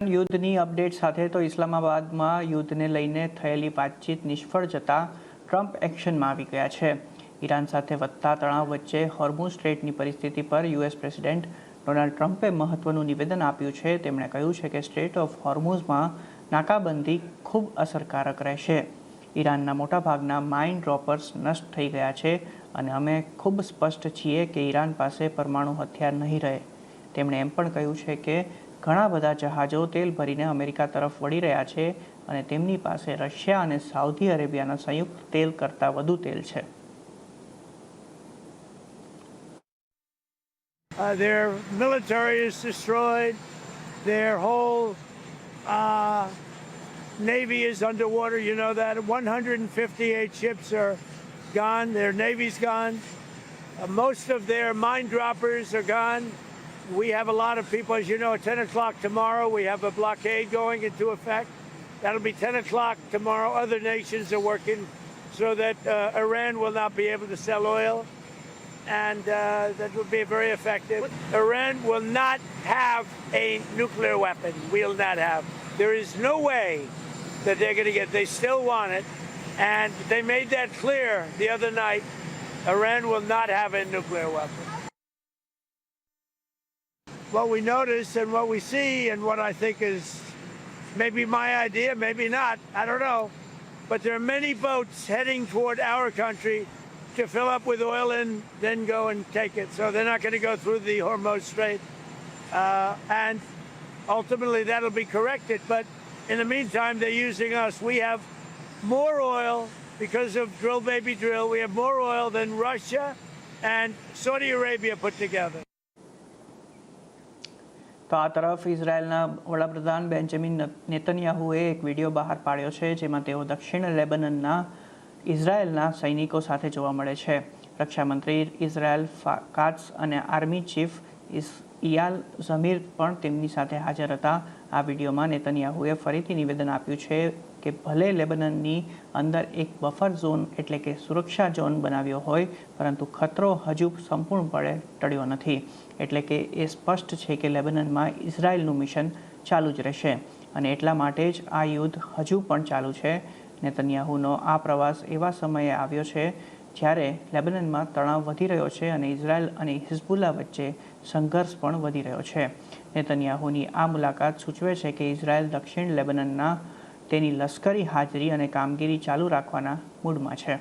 યુદ્ધની અપડેટ સાથે તો ઇસ્લામાબાદમાં યુદ્ધને લઈને થયેલી વાતચીત નિષ્ફળ જતા ટ્રમ્પ એક્શનમાં આવી ગયા છે. ઈરાન સાથે વધતા તણાવ વચ્ચે હોર્મુઝ સ્ટ્રેટની પરિસ્થિતિ પર યુએસ પ્રેસિડેન્ટ ડોનાલ્ડ ટ્રમ્પે મહત્વનું નિવેદન આપ્યું છે. તેમણે કહ્યું છે કે સ્ટ્રેટ ઓફ હોર્મુઝમાં નાકાબંધી ખૂબ અસરકારક રહેશે. ઈરાનના મોટાભાગના માઇન ડ્રોપર્સ નષ્ટ થઈ ગયા છે અને અમે ખૂબ સ્પષ્ટ છીએ કે ઈરાન પાસે પરમાણુ હથિયાર નહીં રહે. તેમણે એમ પણ કહ્યું છે કે ઘણા બધા જહાજો તેલ ભરીને અમેરિકા તરફ વળી રહ્યા છે અને તેમની પાસે રશિયા અને સાઉદી અરેબિયાના સંયુક્ત તેલ કરતાં વધુ તેલ છે. Their military is destroyed. Their whole navy is underwater. You know that 158 ships are gone. Their navy's gone. Most of their mine droppers are gone. We have a lot of people, as you know, at 10 o'clock tomorrow, we have a blockade going into effect. That'll be 10 o'clock tomorrow. Other nations are working so that Iran will not be able to sell oil, and that will be very effective. Iran will not have a nuclear weapon. We'll not have. There is no way that they're going to get, they still want it, and they made that clear the other night. Iran will not have a nuclear weapon. What we notice and what we see and what I think is maybe my idea, maybe not, I don't know. But there are many boats heading toward our country to fill up with oil and then go and take it. So they're not going to go through the Hormuz Strait. And ultimately that'll be corrected. But in the meantime, they're using us. We have more oil because of drill baby drill. We have more oil than Russia and Saudi Arabia put together. તો આ તરફ ઇઝરાયેલના વડાપ્રધાન Benjamin નેતન્યાહુએ એક video બહાર પાડ્યો છે જેમાં તેઓ દક્ષિણ લેબનનના ઇઝરાયેલના સૈનિકો સાથે જોવા મળે છે. રક્ષામંત્રી ઇઝરાયેલ કાટ્સ અને આર્મી ચીફ ઇયાલ ઝમીર પણ તેમની સાથે હાજર હતા. આ વિડીયોમાં નેતન્યાહુએ ફરીથી નિવેદન આપ્યું છે કે ભલે લેબનનની અંદર એક બફર ઝોન એટલે કે સુરક્ષા ઝોન બનાવ્યો હોય પરંતુ ખતરો હજુ સંપૂર્ણપણે ટળ્યો નથી. એટલે કે એ સ્પષ્ટ છે કે લેબનનમાં ઇઝરાયેલનું મિશન ચાલુ જ રહેશે અને એટલા માટે જ આ યુદ્ધ હજુ પણ ચાલુ છે. નેતન્યાહુનો આ પ્રવાસ એવા સમયે આવ્યો છે જ્યારે લેબનનમાં તણાવ વધી રહ્યો છે અને ઇઝરાયેલ અને હિઝબુલ્લા વચ્ચે સંઘર્ષ પણ વધી રહ્યો છે. નેતન્યાહુની આ મુલાકાત સૂચવે છે કે ઇઝરાયેલ દક્ષિણ લેબનનના તેની લશ્કરી હાજરી અને કામગીરી ચાલુ રાખવાના મૂડમાં છે.